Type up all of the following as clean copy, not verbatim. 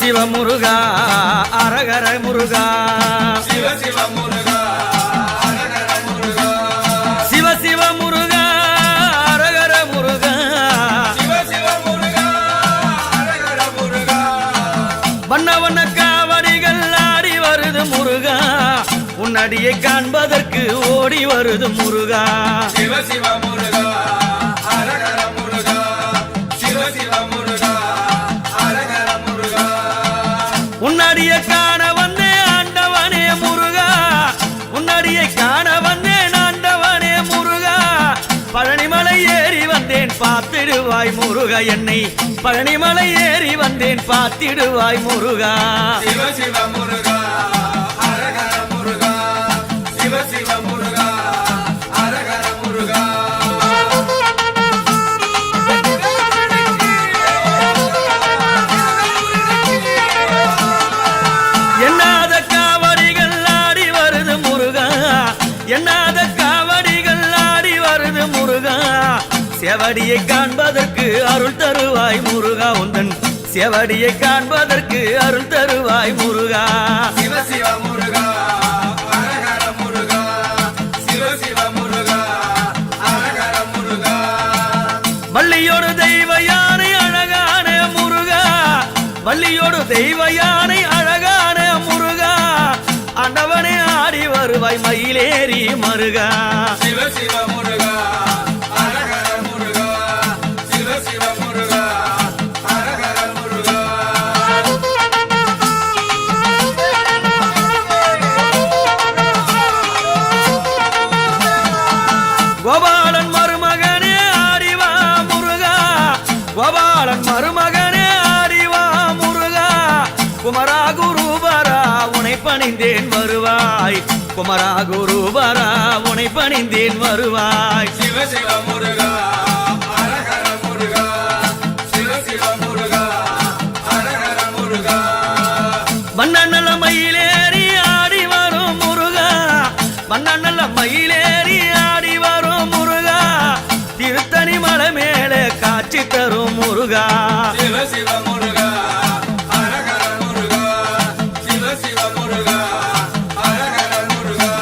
சிவ முருகா அரகர முருகா சிவ சிவ முருகா அரகர முருகா சிவ சிவ முருகா அரகர முருகா சிவ சிவ முருகா அரகர முருகா வண்ண வண்ண காவடிகள் ஆடி வருது முருகா உன்னடியை காண்பதற்கு ஓடி வருது முருகா சிவ சிவ முருகா அரகர முருகா சிவ சிவ முருகா அரகர முருகா உன்னடியை காண வந்தேன் ஆண்டவனே முருகா உன்னடியை காண வந்தேன் ஆண்டவனே முருகா பழனிமலை ஏறி வந்தேன் பார்த்திடுவாய் முருகா என்னை பழனிமலை ஏறி வந்தேன் பார்த்திடுவாய் முருகா சிவ சிவ முருகா அரகர முருகா சிவ சிவ முருகா அரகர முருகா எண்ணாத காவடிகள் ஆடி வருது முருகா எண்ணாத காவடிகள் ஆடி வருது முருகா செவடியை காண்பதற்கு அருள் தருவாய் முருகா உந்தன் செவடியை காண்பதற்கு அருள் தருவாய் முருகா சிவ சிவ முருகா அரகர முருகா சிவ சிவ முருகா அரகர முருகா வள்ளியோடு தெய்வ யானை அழகான முருகா வள்ளியோடு தெய்வ யானை அழகான முருகா ஆண்டவனே ஆடி வருவாய் மயிலேறி மருகா சிவ சிவ முருகா அரகர முருகா சிவ சிவ முருகா அரகர முருகா கோபாலன் மருமகனே ஆடிவா முருகா கோபாலன் மருமகனே ஆடிவா முருகா குமரா குருபரா உனை பணிந்தேன் வருவாய் குமரா குருபரா உனை பணிந்தேன் வருவாய் சிவ சிவ முருகா அரகர முருகா சிவ சிவ முருகா அரகர முருகா மன்னநல மயிலேறி ஆடி வரும் முருகா மன்னநல மயிலேறி ஆடி வரும் முருகா திருத்தணி மலை மேலே காட்சி தரும் முருகா சிவ சிவ முருகா அரகர முருகா சிவ சிவ முருகா அரகர முருகா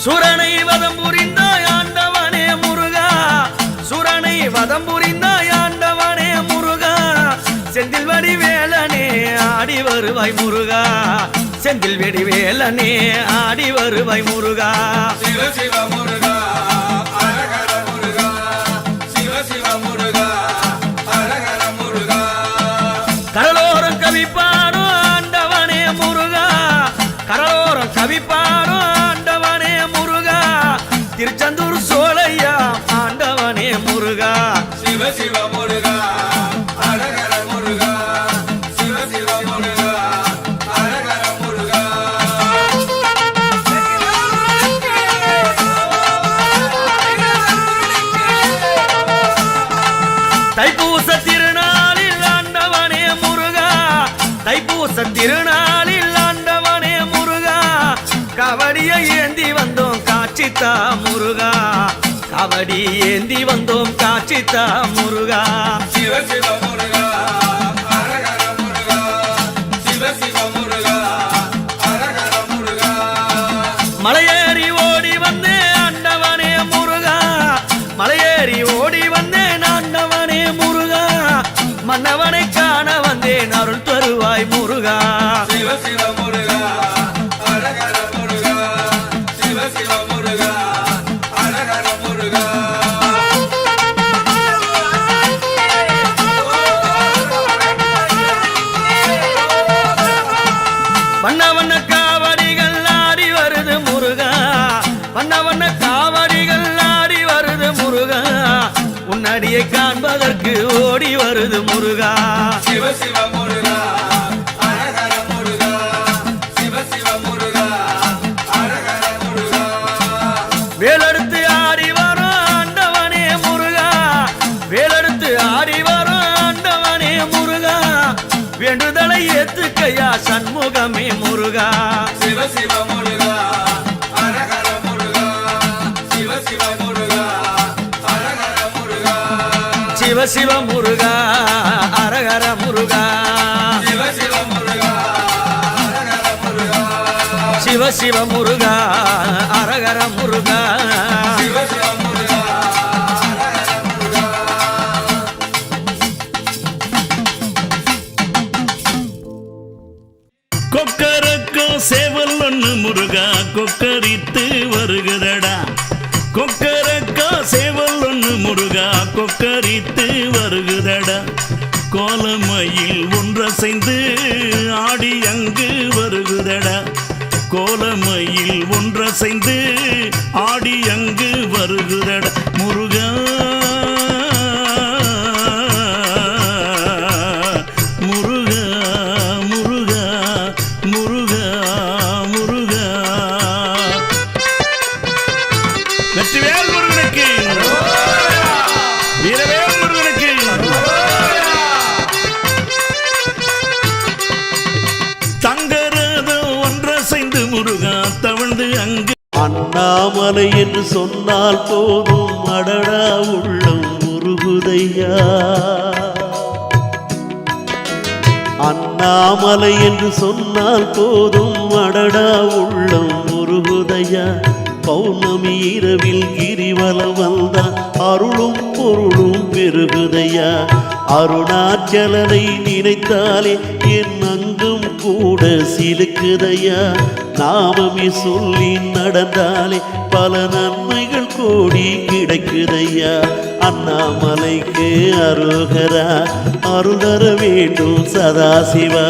சுரனை வதம் புரிந்தாய் ஆண்டவனே முருகா சுரனை வதம் புரிந்தாய் ஆண்டவனே முருகா செந்தில் வடிவேலனே ஆடி வருவாய் முருகா செந்தில் வடிவேலனே ஆடி வருவாய் முருகா சிவ சிவ முருகா அரகர முருகா சிவ சிவ முருகா அரகர முருகா கடலோரம் கவி பாடும் ஆண்டவனே முருகா கடலோரம் கவி பாடும் ஆண்டவனே முருகா திருச்செந்தூர் சோலையா ஆண்டவனே முருகா சிவ சிவ முருகா அரகர முருகா சிவ சிவ முருகா அரகர முருகா தைப்பூச திருநாளில் ஆண்டவனே முருகா தைப்பூச திருநாளில் ஆண்டவனே முருகா கவடியை ஏந்தி வந்தோம் காட்சித்தா முருகா கவடி ஏந்தி வந்தோம் காட்சித்தா முருகா சிவ சிவ முருகா அரகர முருகா சிவ சிவ முருகா அரகர முருகா மலையேறி ஓடி வந்தேன் ஆண்டவனே முருகா மலையேறி ஓடி வந்தேன் ஆண்டவனே முருகா மன்னவனை காண வந்தேன் அருள் தருவாய் முருகா சிவ சிவ முருகா அரகர முருகா சிவ சிவ முருகா அரகர முருகா வண்ண வண்ண காவடிகள் ஆடி வருது முருகா வண்ண வண்ண காவடிகள் ஆடி வருது முருகா உன்னடியை காண்பதற்கு ஓடி வருது முருகா சிவ சிவ முருகா அரகர முருகா சிவ சிவ முருகா அரகர முருகா வேலெடுத்து ஆடி வரும் ஆண்டவனே முருகா வேலெடுத்து ஆடி வரும் ஆண்டவனே முருகா வேண்டுதலை ஏத்துக்கையா சண்முகமே முருகா சிவ சிவ முருகா அரகர முருகா சிவ சிவ சிவ சிவ முருகா அரகர முருகா சிவ சிவ முருகா அரகர முருகா சிவ சிவ முருகா அரகர முருகா சிவ சிவ முருகா அரகர முருகா கொக்கரக்கோ சேவல் ஒண்ணு முருகா கொக்கரித்து வருகுதடா கொக்கரக்கோ சேவல் ஒண்ணு முருகா கொக்கரித்து வருகுதடா கோலமயில் ஒன்றசைந்து ஆடி அங்கு வருகுதடா கோலமயில் ஒன்றசைந்து ஆடி அங்கு வருகுதடா முருகா முருகா முருகா முருகா முருகா வெற்றிவேல் முருகனுக்கு வீரவேல் முருகனுக்கு தங்கரதம் ஒன்றசைந்து முருகா தவழ்ந்து அங்கு அண்ணாமலை என்று சொன்னால் போதும் அடடா உள்ளம் உருகுதையா அண்ணாமலை என்று சொன்னால் போதும் அடடா உள்ளம் உருகுதையா பௌர்ணமி இரவில் கிரிவலம் வந்தால் அருளும் பொருளும் பெருகுதையா அருணாச்சலனை நினைத்தாலே என் அங்கும் கூட சிலுக்குதையா நாமமே சொல்லி நடந்தாலே பல நன்மைகள் கோடி கிடைக்குதையா அண்ணாமலைக்கு அருகரா அருளர வேண்டும் சதாசிவா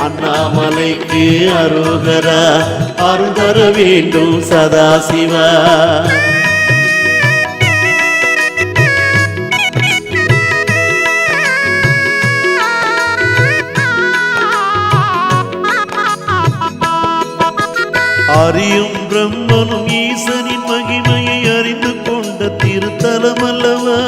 அண்ணாமலைக்கு அருகரா அருளர வேண்டும் சதாசிவா அறியும் பிரம்மனும் ஈசனின் மகிமையை அறிந்து கொண்ட திருத்தலம் அல்லவா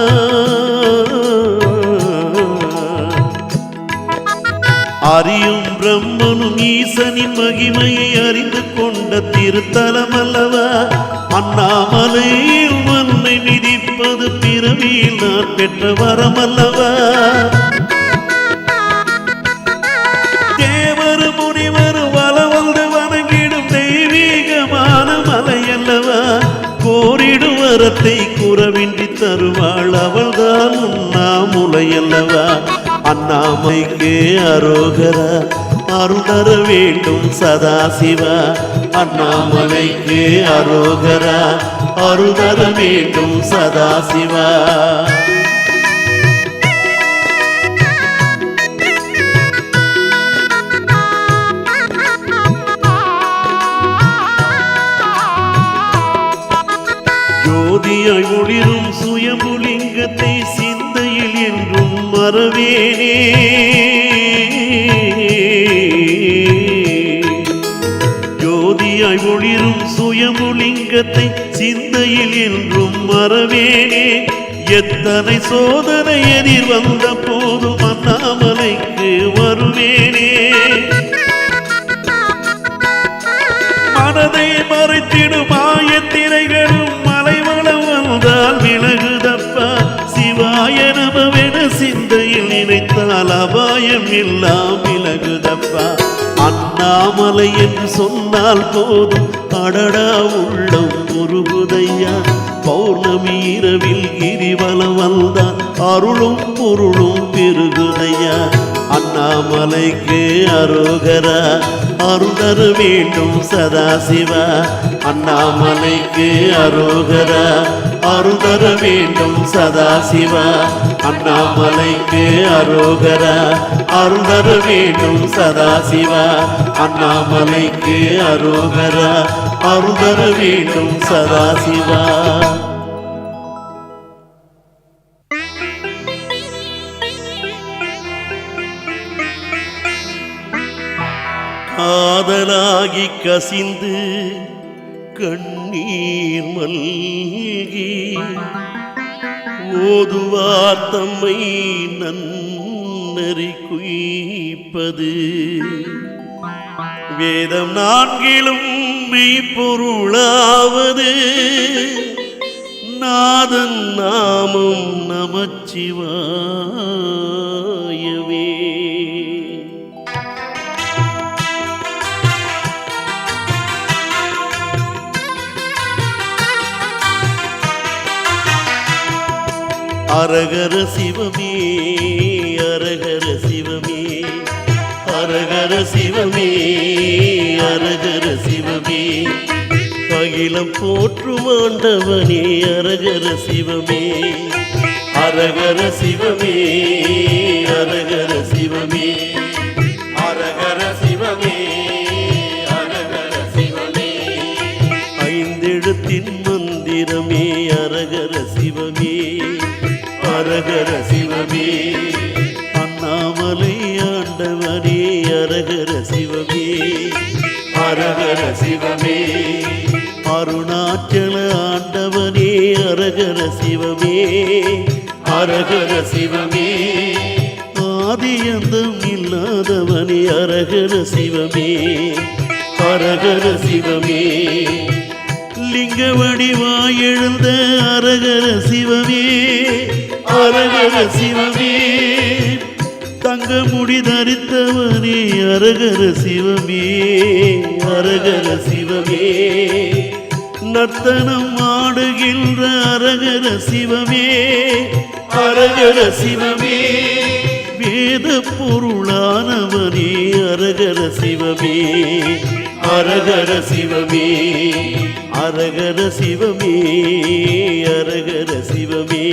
அறியும் பிரம்மனும் ஈசனின் மகிமையை அறிந்து கொண்ட திருத்தலம் அல்லவா அண்ணாமலையில் மண்ணை மிதிப்பது பிறவியில் நான் பெற்ற வரம் அல்லவா தேவர் முனிவர் வளவந்து வணங்கிடும் தெய்வீகமான மலை அல்லவா கோரிடும் வரத்தை குறவின்றி தருவாள் அவள்தான் உண்ணாமுலை அல்லவா அண்ணாமைக்கு அரோகரா அருள் தர வேண்டும் சதாசிவா அண்ணாமலைக்கு அரோகரா அருள் தர வேண்டும் சதாசிவா ஜோதியாய் ஒளிரும் சுயம்புலிங்கத்தை சிந்தையில் என்றும் மறவேனே ஜோதியாய் ஒளிரும் சுயம்புலிங்கத்தை சிந்தையில் என்றும் மறவேனே எத்தனை சோதனை எதிர் வந்த போதும் அண்ணாமலைக்கு வருவேனே மனதை மறைத்திடும் மாயத்திரைகளும் மலைவளம் வந்தால் விலகுதப்பா சிவாய நமவென சிந்தையில் நினைத்தால் அபாயம் எல்லாம் விலகுதப்பா அண்ணாமலை என்று சொன்னால் போதும் அடடா உள்ளம் உருகுதையா பௌர்ணமி இரவில் கிரிவலம் வந்தால் அருளும் பொருளும் பெருகுதையா அண்ணாமலைக்கு அரோகரா அருள் தர வேண்டும் சதாசிவா அண்ணாமலைக்கு அரோகரா அருள் தர வேண்டும் சதாசிவா அண்ணாமலைக்கு அரோகரா அருள் தர வேண்டும் சதாசிவா அண்ணாமலைக்கு அரோகரா அருள் தர வேண்டும் சதாசிவா காதலாகி கசிந்து கண்ணீர் மல்கி ஓதுவார் தம்மை நன்னறி குய்ப்பது வேதம் நான்கிலும் மெய்ப்பொருளாவது நாதன் நாமம் நமச்சிவாயவே. அரகர சிவமே அரகர சிவமே அரகர சிவமே அரகர சிவமே அகிலம் போற்றும் ஆண்டவனே அரகர சிவமே அரகர சிவமே அரகர சிவமே அரகர சிவமே அரகர சிவமே ஐந்தெழுத்தின் மந்திரமே அரகர சிவமே அரகர சிவமே அண்ணாமலை ஆண்டவனே அரகர சிவமே அரகர சிவமே அருணாச்சல ஆண்டவனே அரகர சிவமே அரகர சிவமே ஆதியந்தம் இல்லாதவனே அரகர சிவமே அரகர சிவமே லிங்க வடிவாய் எழுந்த அரகர சிவமே அரகர சிவமே தங்க முடி தரித்தவனே அரகர சிவமே அரகர சிவமே நர்த்தனம் ஆடுகின்ற அரகர சிவமே அரகர சிவமே வேத பொருளானவனே அரகர சிவமே அரகர சிவமே அரகர சிவமே அரகர சிவமே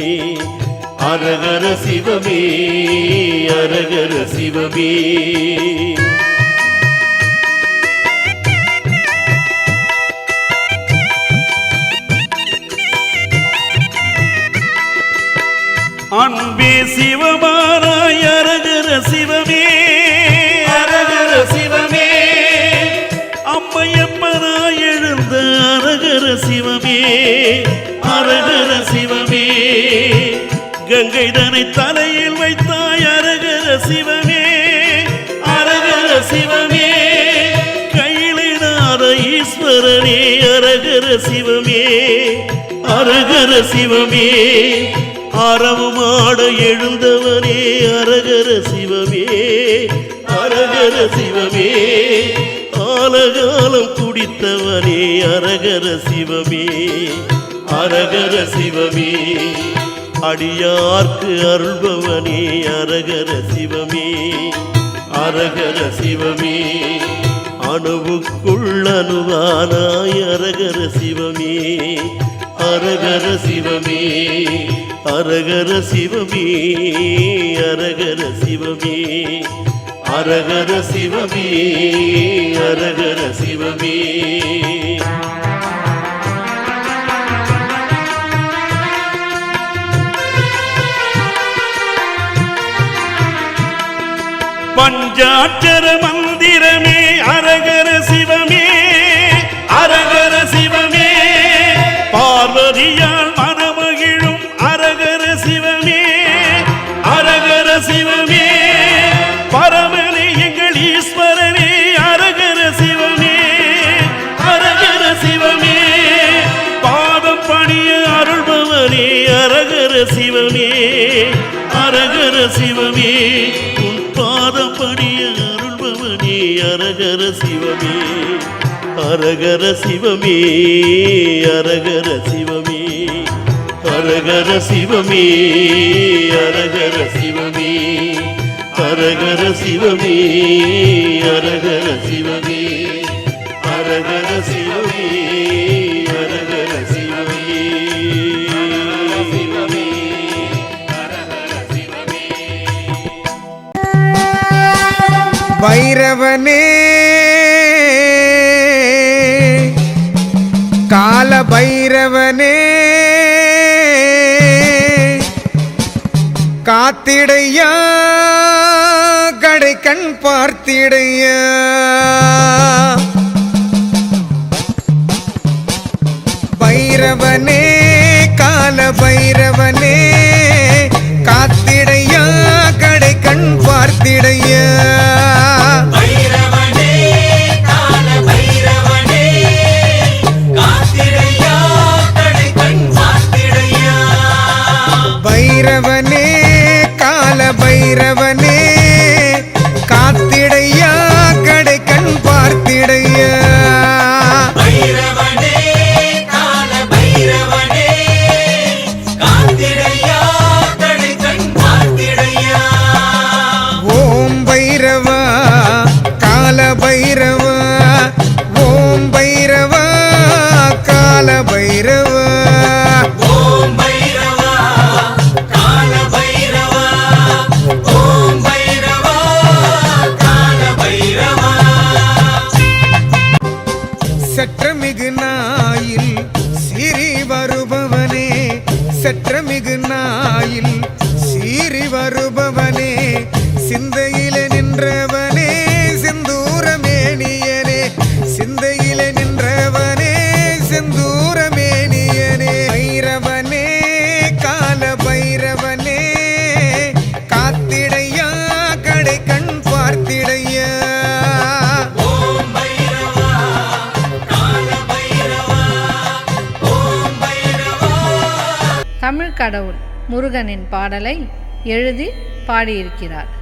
அரகர சிவமே அரகர சிவமே அன்பே சிவமானாய் அரகர சிவமே அரகர சிவமே அம்மையப்பனாய் எழுந்த அரகர சிவமே அரகர சிவமே கங்கைதனை தலையில் வைத்தாய் அரகர சிவமே அரகர சிவமே கையிலினாத ஈஸ்வரனே அரகர சிவமே அரகர சிவமே ஆரவமாட எழுந்தவனே அரகர சிவமே அரகர சிவமே ஆலகாலம் குடித்தவனே அரகர சிவமே அரகர சிவமே அடியார்க்கு அருள்பவனே அரகர சிவமே அரகர சிவமே அணுவுக்குள் அணுவானாய் அரகர சிவமே அரகர சிவமே அரகர சிவமே அரகர சிவமே அரகர சிவமே அரகர சிவமே பஞ்சாட்சர மந்திரமே அரகர சிவமே அரகர சிவமே பார்வதியால் மனமகிழும் அரகர சிவமே அரகர சிவமே பரமனே எங்கள் ஈஸ்வரனே அரகர சிவமே அரகர சிவமே பாதம் பணிய அருள்பவனே அரகர சிவமே அரகர சிவமே உன் பாதம் பணிய அருள்பவனே அரகர சிவமே அரகர சிவமே அரகர சிவமே அரகர சிவமே அரகர சிவமே அரகர சிவமே அரகர சிவமே அரகர சிவமே அரகர சிவமே பைரவனே கால பைரவனே காத்திடையா கடை கண் பார்த்திடையா பைரவனே கால பைரவனே காத்திடையா கடை கண் பார்த்திடையா பைரவனே கால பைரவனே காத்திடையா கடை கண் பார்த்திடையா சிந்தையிலே நின்றவனே செந்தூரமேனியனே சிந்தையிலே நின்றவனே செந்தூரமேனியனே பைரவனே கால பைரவனே காத்திடையா கடை கண் பார்த்திடையா ஓம் பைரவா கால பைரவா ஓம் பைரவா. தமிழ் கடவுள் முருகனின் பாடலை எழுதி பாடியிருக்கிறார்.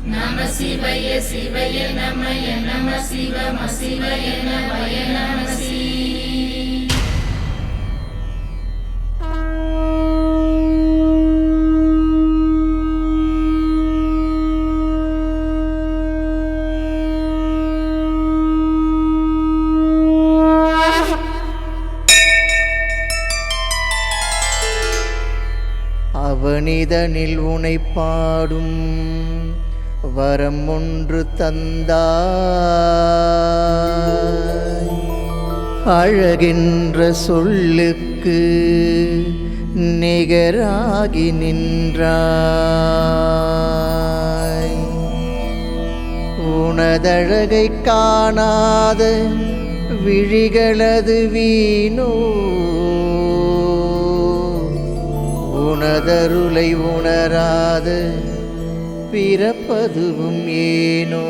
நம சிவய சிவய நமய நம சிவம சிவய நமய நம சி. அவனிதனில் உனை பாடும் வரம் ஒன்று தந்தாய் அழகின்ற சொல்லுக்கு நிகராகி நின்றாய் உனதழகை காணாத விழிகளது வீணோ உனதருளை உணராத பிறப்பதுவும் ஏனோ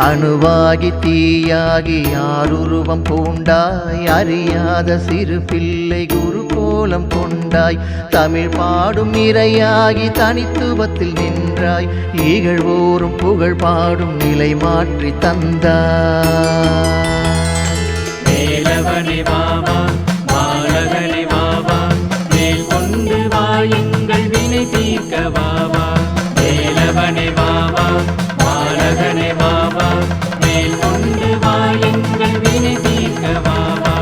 அணுவாகி தீயாகி யாருருவம் பூண்டாய் அறியாத சிறு பிள்ளை குரு கோலம் கொண்டாய் தமிழ் பாடும் இறையாகி தனித்துவத்தில் நின்றாய் இகழ்வோரும் புகழ் பாடும் நிலை மாற்றி தந்தாய் வேலவனே வாவா பாலகனே வாவா மேல் கொண்டு வா எங்கள் வினை தீர்க்க வாவா வேலவனே வாவா பாலகனே வாவா மேல் கொண்டு வா எங்கள் வினை தீர்க்க வாவா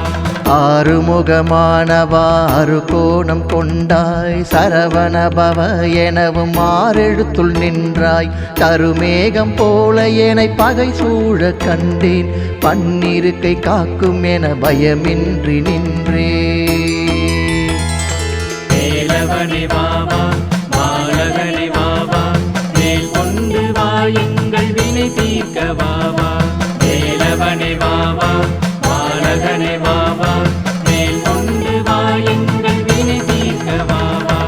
ஆறுமுகமானவா அறு கோணம் கொண்டாய் சரவண பவ எனவும் ஆறெழுத்துள் நின்றாய் கருமேகம் போல என பகை சூழ கண்டேன் பன்னிருக்கை காக்கும் என பயமின்றி நின்றே வேலவனே வாவா பாலகனே வாவா மேல் கொண்டு வா எங்கள் வினை தீர்க்க வாவா வேலவனே வாவா பாலகனே வாவா மேல் கொண்டு வா எங்கள் வினை தீர்க்க வாவா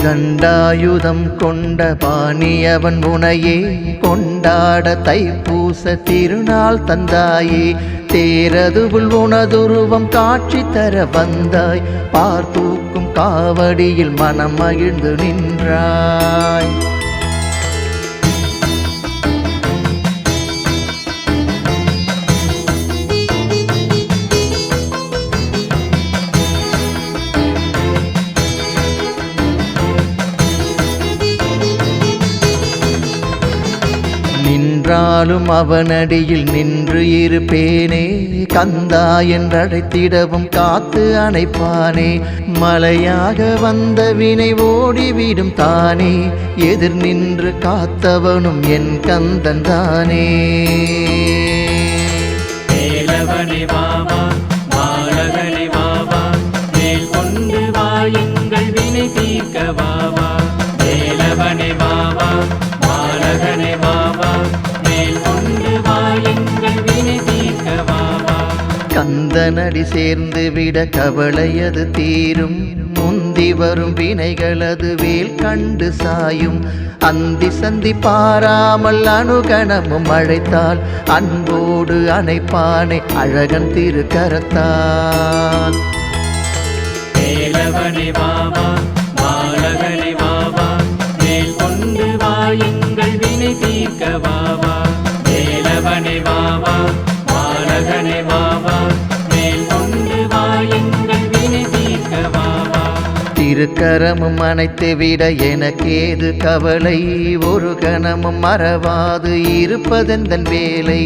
தண்டாயுதம் கொண்ட பாணியவன் உனையே கொண்டாட தைப்பூச திருநாள் தந்தாயே தேரதுவுள் உனதுருவம் காட்சி தர வந்தாய் பார்த்தூக்கும் காவடியில் மனம் மகிழ்ந்து நின்றாய் நின்றாலும் அவனடியில் நின்று இருப்பேனே கந்தா என்றழைத்திடவும் காத்து அணைப்பானே மலையாக வந்த வினை ஓடிவிடும் தானே எதிர் நின்று காத்தவனும் என் கந்தன் தானே வேலவனே வாவா பாலகனே வாவா மேல் கொண்டு வா எங்கள் வினை தீர்க்க வாவா வேலவனே வாவா பாலகனே வாவா மேல் கொண்டு வா எங்கள் வினை தீர்க்க வாவா கந்தனடி சேர்ந்து விட கவலையது தீரும் முந்தி வரும் வினைகளது வேல் கண்டு சாயும் அந்தி சந்தி பாராமல் அணுகணமும் அழைத்தால் அன்போடு அணைப்பானை அழகன் திருக்கரத்தால் வேலவனே வாவா பாலகனே வாவா மேல் கொண்டு வா எங்கள் வினை தீர்க்க வாவா வேலவனே வாவா பாலகனே வாவா மேல் கொண்டு வா எங்கள் வினை தீர்க்க வாவா திருக்கரமும் அணைத்து விட எனக்கேது கவலை, ஒரு கணமும் மறவாது இருப்பதெந்தன் வேலை,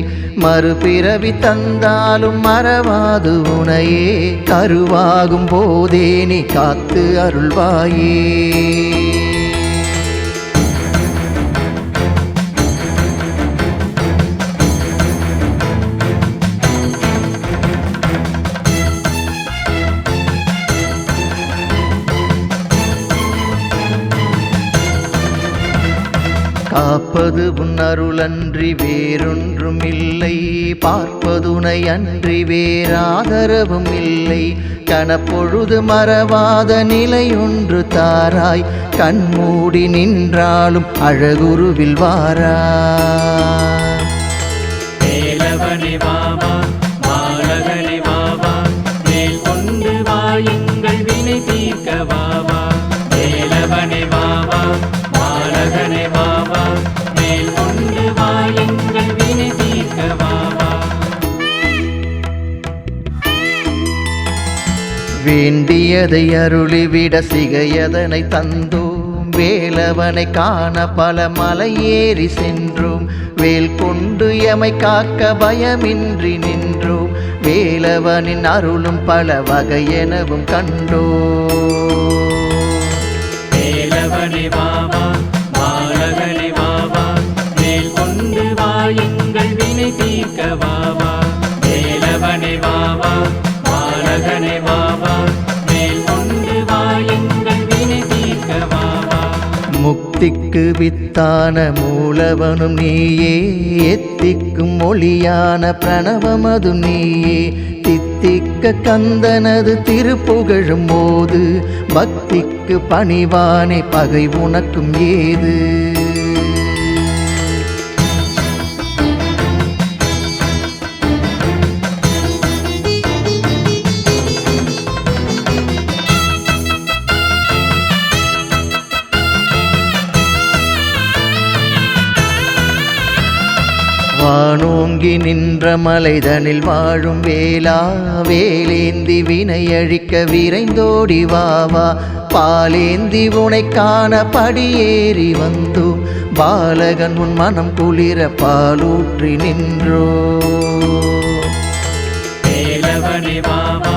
மறுபிறவி தந்தாலும் மறவாது உனையே, கருவாகும் போதே நீ காத்து அருள்வாயே. காப்பது உன் அருளன்றி வேறொன்றும் இல்லை, பார்ப்பதுனை அன்றி வேறாதரவும் இல்லை, கணப்பொழுது மறவாத நிலையொன்று தாராய், கண்மூடி நின்றாலும் அழகுருவில் வாராய். வேலவனே வாவா பாலகனே வாவா, மேல் கொண்டு வாயுங்கள் வினை தீர்க்க வாவா. வேலவனே வாவா பாலகனே வாவா, மேல் கொண்டு வாயுங்கள் வினை தீர்க்க வாவா. வேண்டியதை அருளிவிட சிகையதனை தந்தோம், வேலவனை காண பல மலை ஏறி சென்றோம், வேல் கொண்டு எமை காக்க பயமின்றி நின்றோம், வேலவனின் அருளும் பல வகையெனவும் கண்டோம். வேலவனே வாவா பாலகனே வாவா, மேல் கொண்டு வாயுங்கள் வினை தீர்க்க வாவா. வேலவனே வாவா பாலகனே வாவா, மேல் கொண்டு வாயுங்கள் வினை தீர்க்க வாவா. முக்திக்கு வித்தான மூலவனும் நீயே, எத்திக்கும் மொழியான பிரணவமதும் நீயே, தித்திக்க கந்தனது திருப்புகழும் போது, பக்திக்கு பணிவானே பகை உனக்கும் ஏது. வானோங்கி நின்ற மலைதனில் வாழும் வேளா, வேலேந்தி வினையழிக்க விரைந்தோடி வாவா, பாலேந்தி உனை காண படியேறி வந்தோம், பாலகன் உன் மனம் குளிர பாலூற்றி நின்றோ. வேலவனே வாவா